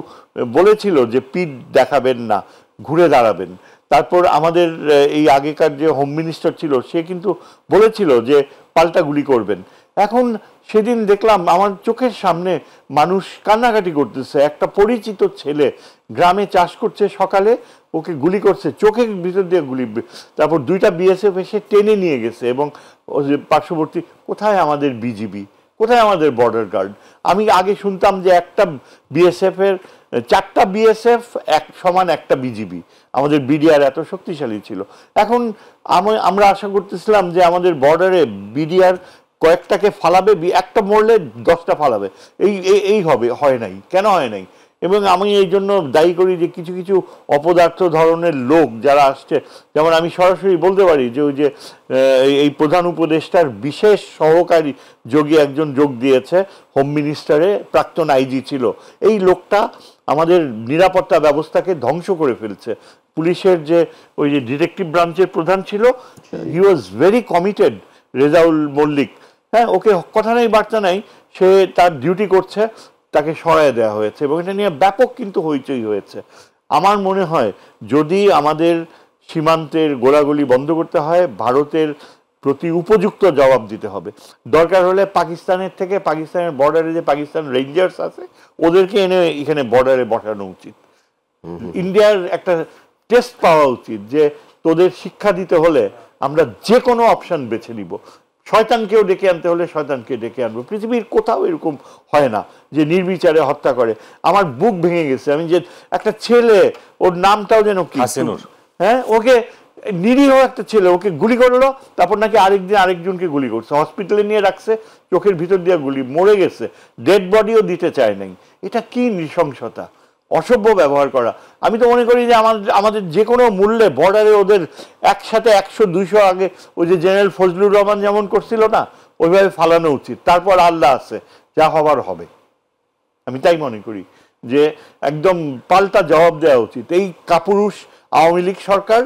বলেছিল যে পিঠ দেখাবেন না, ঘুরে দাঁড়াবেন। তারপর আমাদের এই আগেকার যে হোম মিনিস্টার ছিল সে কিন্তু বলেছিল যে পাল্টা গুলি করবেন। এখন সেদিন দেখলাম আমার চোখের সামনে মানুষ কান্নাকাটি করতেছে, একটা পরিচিত ছেলে গ্রামে চাষ করছে, সকালে ওকে গুলি করছে, চোখের ভিতর দিয়ে গুলি, তারপর 2টা বিএসএফ এসে টেনে নিয়ে গেছে, এবং পার্শ্ববর্তী কোথায় আমাদের বিজিবি, কোথায় আমাদের বর্ডার গার্ড? আমি আগে শুনতাম যে একটা বিএসএফ এর 4টা বিএসএফ এক সমান একটা বিজিবি, আমাদের বিডিআর এত শক্তিশালী ছিল। এখন আমরা আশা করতেছিলাম যে আমাদের বর্ডারে বিডিআর কয়েকটাকে ফালাবে, একটা মরলে 10টা ফালাবে, এই হবে, হয় নাই। কেন হয় নাই? এবং আমি এই জন্য দায়ী করি যে কিছু কিছু অপদার্থ ধরনের লোক যারা আসছে, যেমন আমি সরাসরি বলতে পারি যে ওই যে এই প্রধান উপদেষ্টার বিশেষ সহকারী যোগী একজন যোগ দিয়েছে হোম মিনিস্টারে, প্রাক্তন আইজি ছিল, এই লোকটা আমাদের নিরাপত্তা ব্যবস্থাকে ধ্বংস করে ফেলছে। পুলিশের যে ওই যে ডিটেকটিভ ব্রাঞ্চের প্রধান ছিল, he was very committed, Rezaul Mallik, হ্যাঁ, ওকে কথা নেই বার্তা নাই, সে তার ডিউটি করছে, তাকে সরায় দেওয়া হয়েছে, এবং এটা নিয়ে ব্যাপক কিন্তু হইচই হয়েছে। আমার মনে হয় যদি আমাদের সীমান্তের গোলাগুলি বন্ধ করতে হয়, ভারতের প্রতি উপযুক্ত জবাব দিতে হবে। দরকার হলে পাকিস্তানের থেকে, পাকিস্তানের বর্ডারে যে পাকিস্তান রেঞ্জার্স আছে ওদেরকে এনে এখানে বর্ডারে বসানো উচিত। ইন্ডিয়ার একটা টেস্ট পাওয়া উচিত যে তোদের শিক্ষা দিতে হলে আমরা যে কোনো অপশন বেছে নিব, শয়তানকেও ডেকে আনতে হলে শয়তানকে ডেকে আনবো। পৃথিবীর কোথাও এরকম হয় না যে নির্বিচারে হত্যা করে। আমার বুক ভেঙে গেছে, আমি যে একটা ছেলে, ওর নামটাও যেন কি, হ্যাঁ, ওকে নিরীহ একটা ছেলে, ওকে গুলি করলো, তারপর নাকি আরেকদিন আরেকজনকে গুলি করছে, হসপিটালে নিয়ে রাখছে, চোখের ভিতর দিয়ে গুলি, মরে গেছে, ডেড বডিও দিতে চায় নাই। এটা কি নৃশংসতা, অসভ্য ব্যবহার করা। আমি তো মনে করি যে আমাদের যে কোনো মূল্যে বর্ডারে ওদের একসাথে 100-200 আগে ওই যে জেনারেল ফজলুর রহমান যেমন করছিল না, ওইভাবে ফালানো উচিত। তারপর আল্লাহ আছে, যা হবার হবে। আমি তাই মনে করি যে একদম পাল্টা জবাব দেওয়া উচিত। এই কাপুরুষ আওয়ামী লীগ সরকার,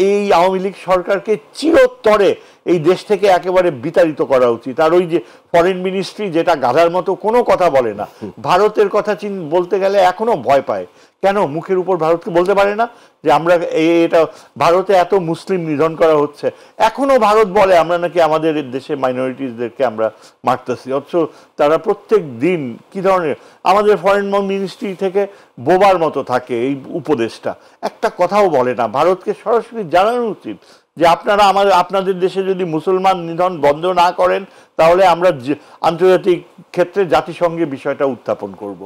এই আওয়ামী লীগ সরকারকে চিরতরে এই দেশ থেকে একেবারে বিতাড়িত করা উচিত। আর ওই যে ফরেন মিনিস্ট্রি যেটা গাধার মতো কোনো কথা বলে না, ভারতের কথা বলতে গেলে এখনো ভয় পায়। কেন মুখের উপর ভারতকে বলতে পারে না যে আমরা এটা ভারতে এত মুসলিম নিধন করা হচ্ছে, এখনো ভারত বলে আমরা নাকি আমাদের দেশে মাইনরিটিসদেরকে আমরা মারতেছি, অথচ তারা প্রত্যেক দিন কি ধরনের, আমাদের ফরেন মিনিস্ট্রি থেকে বোবার মতো থাকে এই উপদেশটা, একটা কথাও বলে না। ভারতকে সরাসরি জানানো উচিত যে আপনারা আপনাদের দেশে যদি মুসলমান নিধন বন্ধ না করেন তাহলে আমরা আন্তর্জাতিক ক্ষেত্রে জাতিসংঘে বিষয়টা উত্থাপন করব।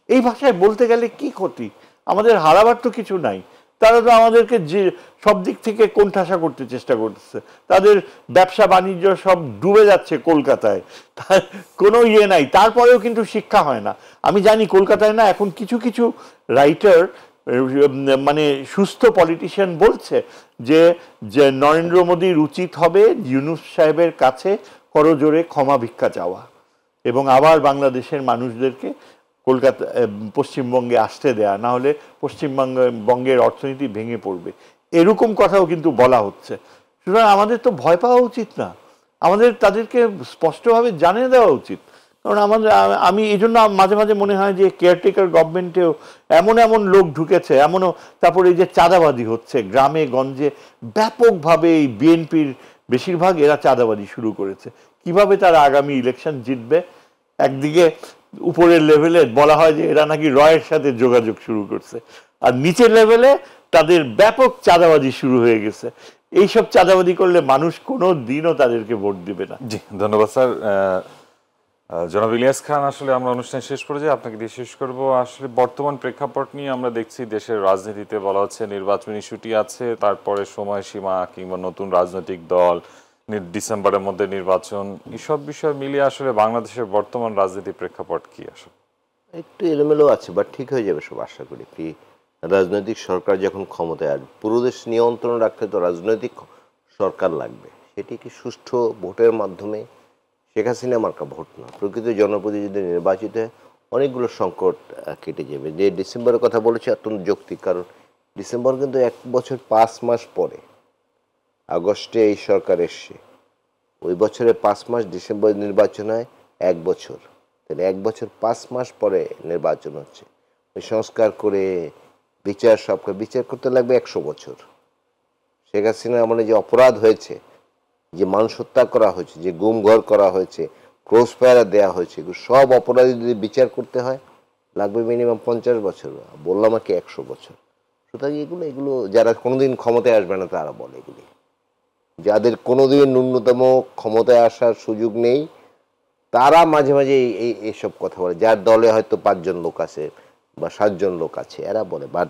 এই ভাষায় বলতে গেলে কি ক্ষতি? আমাদের হারাবার তো কিছু নাই। তারা তো আমাদেরকে যে সব দিক থেকে কোণঠাসা করতে চেষ্টা করতেছে, তাদের ব্যবসা বাণিজ্য সব ডুবে যাচ্ছে কলকাতায়, তার কোনো ইয়ে নাই, তারপরেও কিন্তু শিক্ষা হয় না। আমি জানি কলকাতায় না, এখন কিছু কিছু রাইটার মানে সুস্থ পলিটিশিয়ান বলছে যে যে নরেন্দ্র মোদীর উচিত হবে ইউনূস সাহেবের কাছে করজোড়ে ক্ষমা ভিক্ষা চাওয়া এবং আবার বাংলাদেশের মানুষদেরকে কলকাতা পশ্চিমবঙ্গে আসতে দেয়া, না হলে পশ্চিমবঙ্গের অর্থনীতি ভেঙে পড়বে, এরকম কথাও কিন্তু বলা হচ্ছে। সুতরাং আমাদের তো ভয় পাওয়া উচিত না, আমাদের তাদেরকে স্পষ্টভাবে জানিয়ে দেওয়া উচিত। কারণ আমি এই জন্য মাঝে মাঝে মনে হয় যে কেয়ারটেকার গভর্নমেন্টেও এমন এমন লোক ঢুকেছে, এমনও তারপরে এই যে চাঁদাবাদি হচ্ছে গ্রামে গঞ্জে ব্যাপকভাবে, এই বিএনপির বেশিরভাগ এরা চাঁদাবাদি শুরু করেছে। কিভাবে তারা আগামী ইলেকশন জিতবে? একদিকে উপরের লেভেলে বলা হয় যে এরা নাকি রয়ের সাথে যোগাযোগ শুরু করছে, আর নিচের লেভেলে তাদের ব্যাপক চাঁদাবাজি শুরু হয়ে গেছে। এইসব চাঁদাবাদি করলে মানুষ কোনো দিনও তাদেরকে ভোট দিবে না। জি, ধন্যবাদ স্যার। জনাব ইলিয়াস খান, আসলে আমরা অনুষ্ঠান শেষ পর্যায়ে আপনাকে দিয়ে শেষ করবো। আসলে বর্তমান প্রেক্ষাপট নিয়ে আমরা দেখছি দেশের রাজনীতিতে বলা হচ্ছে নির্বাচনী ইস্যুটি আছে, তারপরে সময়সীমা কিংবা নতুন রাজনৈতিক দল, ডিসেম্বরের মধ্যে নির্বাচন, এসব বিষয় মিলিয়ে আসলে বাংলাদেশের বর্তমান রাজনীতি প্রেক্ষাপট কি আসলে? একটু এলোমেলো আছে, বাট ঠিক হয়ে যাবে সব আশা করি। কি রাজনৈতিক সরকার যখন ক্ষমতায় আসবে, পুরো দেশ নিয়ন্ত্রণ রাখতে তো রাজনৈতিক সরকার লাগবে। সেটি কি সুষ্ঠু ভোটের মাধ্যমে? শেখ হাসিনা মার্কা ভোট না, প্রকৃত জনপ্রতিনিধি নির্বাচিত হয়, অনেকগুলো সংকট কেটে যাবে। যে ডিসেম্বরের কথা বলেছি অত্যন্ত যৌক্তিক, কারণ ডিসেম্বর কিন্তু 1 বছর 5 মাস পরে, আগস্টে এই সরকার এসছে, ওই বছরে 5 মাস, ডিসেম্বরে নির্বাচন হয় 1 বছর, তাহলে 1 বছর 5 মাস পরে নির্বাচন হচ্ছে। ওই সংস্কার করে বিচার করতে লাগবে 100 বছর। শেখ হাসিনা মানে যে অপরাধ হয়েছে, যে মানুষ হত্যা করা হয়েছে, যে গুম ঘর করা হয়েছে, ক্রস ফায়ার দেওয়া হয়েছে, সব অপরাধী যদি বিচার করতে হয় লাগবে মিনিমাম 50 বছর, বললাম আর কি 100 বছর। সুতরাং এগুলো যারা কোনোদিন ক্ষমতায় আসবে না তারা বলে, এগুলি যাদের কোনোদিন ন্যূনতম ক্ষমতায় আসার সুযোগ নেই তারা মাঝে মাঝে এইসব কথা বলে। যার দলে হয়তো 5 জন লোক আছে বা 7 জন লোক আছে, এরা বলে। বাট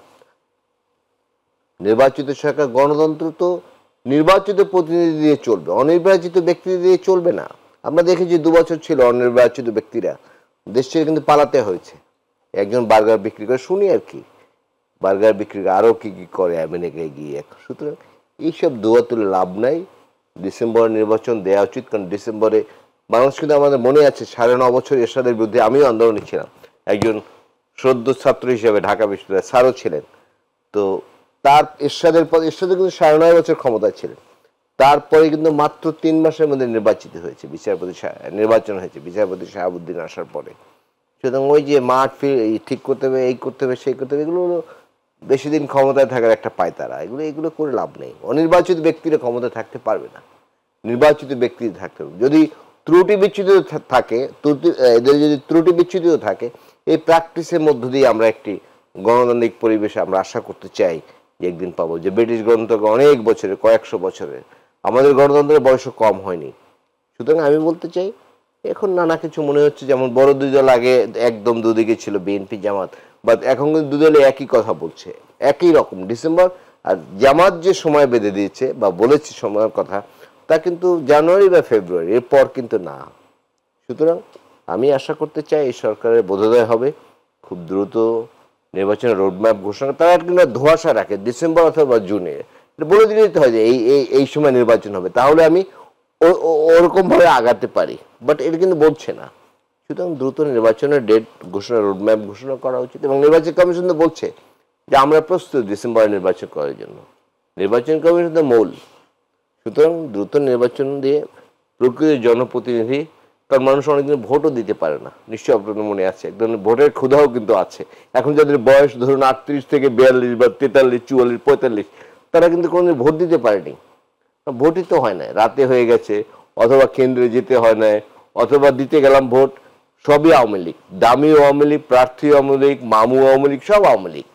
নির্বাচিত সরকার, গণতন্ত্র তো নির্বাচিত প্রতিনিধি দিয়ে চলবে, অনির্বাচিত ব্যক্তি দিয়ে চলবে না। আমরা দেখেছি 2 বছর ছিল অনির্বাচিত ব্যক্তিরা দেশ ছেড়ে কিন্তু পালাতে হয়েছে। একজন বার্গার বিক্রি করে, শুনি আর কি, বার্গার বিক্রি করে, আরও কী কী করে আমেরিকায় গিয়ে। সুতরাং এইসব দোয়া তুলে লাভ নাই। ডিসেম্বরে নির্বাচন দেওয়া উচিত, কারণ ডিসেম্বরে বাংলাদেশ কিন্তু আমাদের মনে আছে 9.5 বছর এরশাদের বিরুদ্ধে আমিও আন্দোলনে ছিলাম, একজন সদ্য ছাত্র হিসেবে ঢাকা বিশ্ববিদ্যালয়ের স্যারও ছিলেন। তো তার এরশাদের কিন্তু 9.5 বছর ক্ষমতায় ছিলেন, তারপরে কিন্তু মাত্র 3 মাসের মধ্যে নির্বাচিত হয়েছে নির্বাচন হয়েছে বিচারপতি শাহাবুদ্দিন আসার পরে। সুতরাং ওই যে মাঠ ঠিক করতে হবে, এই করতে হবে, সেই করতে হবে, এগুলো বেশি দিন ক্ষমতায় থাকার একটা পায়তারা। এগুলো করে লাভ নেই। অনির্বাচিত ব্যক্তিরা ক্ষমতায় থাকতে পারবে না, নির্বাচিত ব্যক্তি থাকতে হবে। যদি ত্রুটি বিচ্যুতি থাকে, এদের যদি ত্রুটি বিচ্যুতিও থাকে, এই প্র্যাকটিসের মধ্য দিয়ে আমরা একটি গণতান্ত্রিক পরিবেশে আমরা আশা করতে চাই যে একদিন পাবো। যে ব্রিটিশ গণতন্ত্র অনেক বছরের, কয়েকশো বছরের, আমাদের গণতন্ত্রের বয়সও কম হয়নি। সুতরাং আমি বলতে চাই, এখন নানা কিছু মনে হচ্ছে, যেমন বড় 2 দল আগে একদম দুদিকে ছিল, বিএনপি জামাত, বাট এখন কিন্তু 2 দলে একই কথা বলছে, একই রকম। ডিসেম্বর আর জামাত যে সময় বেঁধে দিয়েছে বা বলেছে সময়ের কথা, তা কিন্তু জানুয়ারি বা ফেব্রুয়ারি, এরপর কিন্তু না। সুতরাং আমি আশা করতে চাই এই সরকারের বোধোদয় হবে, খুব দ্রুত নির্বাচনের রোডম্যাপ ঘোষণা। তারা কিন্তু ধোঁয়াশা রাখে ডিসেম্বর অথবা জুনে, বলে দিতে হয় যে এই সময় নির্বাচন হবে, তাহলে আমি ওরকমভাবে আগাতে পারি। বাট এটা কিন্তু বলছে না। সুতরাং দ্রুত নির্বাচনের ডেট ঘোষণা, রোডম্যাপ ঘোষণা করা উচিত। এবং নির্বাচন কমিশন তো বলছে যে আমরা প্রস্তুত ডিসেম্বরে নির্বাচন করার জন্য, নির্বাচন কমিশন তো মূল। সুতরাং দ্রুত নির্বাচন দিয়ে প্রকৃত জনপ্রতিনিধি, কারণ মানুষ অনেকদিন ভোটও দিতে পারে না, নিশ্চয়ই আপনাদের মনে আছে, এক ধরনের ভোটের ক্ষুধাও কিন্তু আছে। এখন যাদের বয়স ধরুন 38 থেকে 42 বা 43, 44, 45, তারা কিন্তু কোনোদিন ভোট দিতে পারেনি, ভোটই তো হয় না, রাতে হয়ে গেছে, অথবা কেন্দ্রে যেতে হয় না, অথবা দিতে গেলাম ভোট, সবই আওয়ামী লীগ, দামি আওয়ামী লীগ, প্রার্থী আওয়ামী লীগ, মামু আওয়ামী লীগ, সব আওয়ামী লীগ।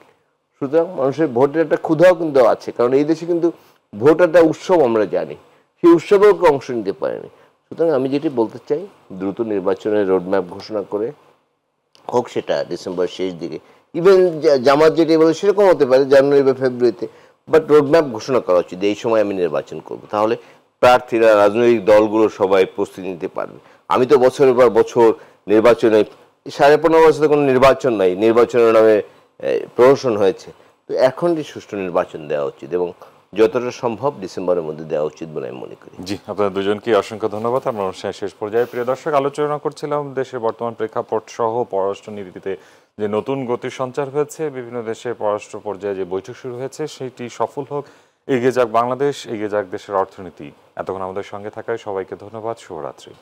সুতরাং মানুষের ভোটের একটা ক্ষুধাও কিন্তু আছে, কারণ এই দেশে কিন্তু ভোট একটা উৎসব, আমরা জানি, সেই উৎসবেও অংশ নিতে পারেনি। সুতরাং আমি যেটি বলতে চাই, দ্রুত নির্বাচনের রোডম্যাপ ঘোষণা করে হোক, সেটা ডিসেম্বর শেষ দিকে, ইভেন জামাত যেটি বলে সেরকম হতে পারে জানুয়ারি বা ফেব্রুয়ারিতে, বাট রোডম্যাপ ঘোষণা করা উচিত, এই সময় আমি নির্বাচন করব। তাহলে প্রার্থীরা, রাজনৈতিক দলগুলো সবাই প্রস্তুতি নিতে পারবে। আমি তো বছরের পর বছর নির্বাচনে 15.5 বছরে কোনো নির্বাচন নাই, নির্বাচনের নামে প্রহসন হয়েছে। তো এখন যে সুষ্ঠু নির্বাচন দেওয়া উচিত এবং যতটা সম্ভব ডিসেম্বরের মধ্যে দেওয়া উচিত বলে আমি মনে করি। জি, আপনাদের দুজনকে অসংখ্য ধন্যবাদ। আমরা অনুষ্ঠানের শেষ পর্যায়ে প্রিয় দর্শক আলোচনা করছিলাম দেশের বর্তমান প্রেক্ষাপট সহ পররাষ্ট্র নীতিতে যে নতুন গতির সঞ্চার হয়েছে, বিভিন্ন দেশে পররাষ্ট্র পর্যায়ে যে বৈঠক শুরু হয়েছে সেটি সফল হোক, এগিয়ে যাক বাংলাদেশ, এগিয়ে যাক দেশের অর্থনীতি। এতক্ষণ আমাদের সঙ্গে থাকায় সবাইকে ধন্যবাদ। শুভরাত্রি।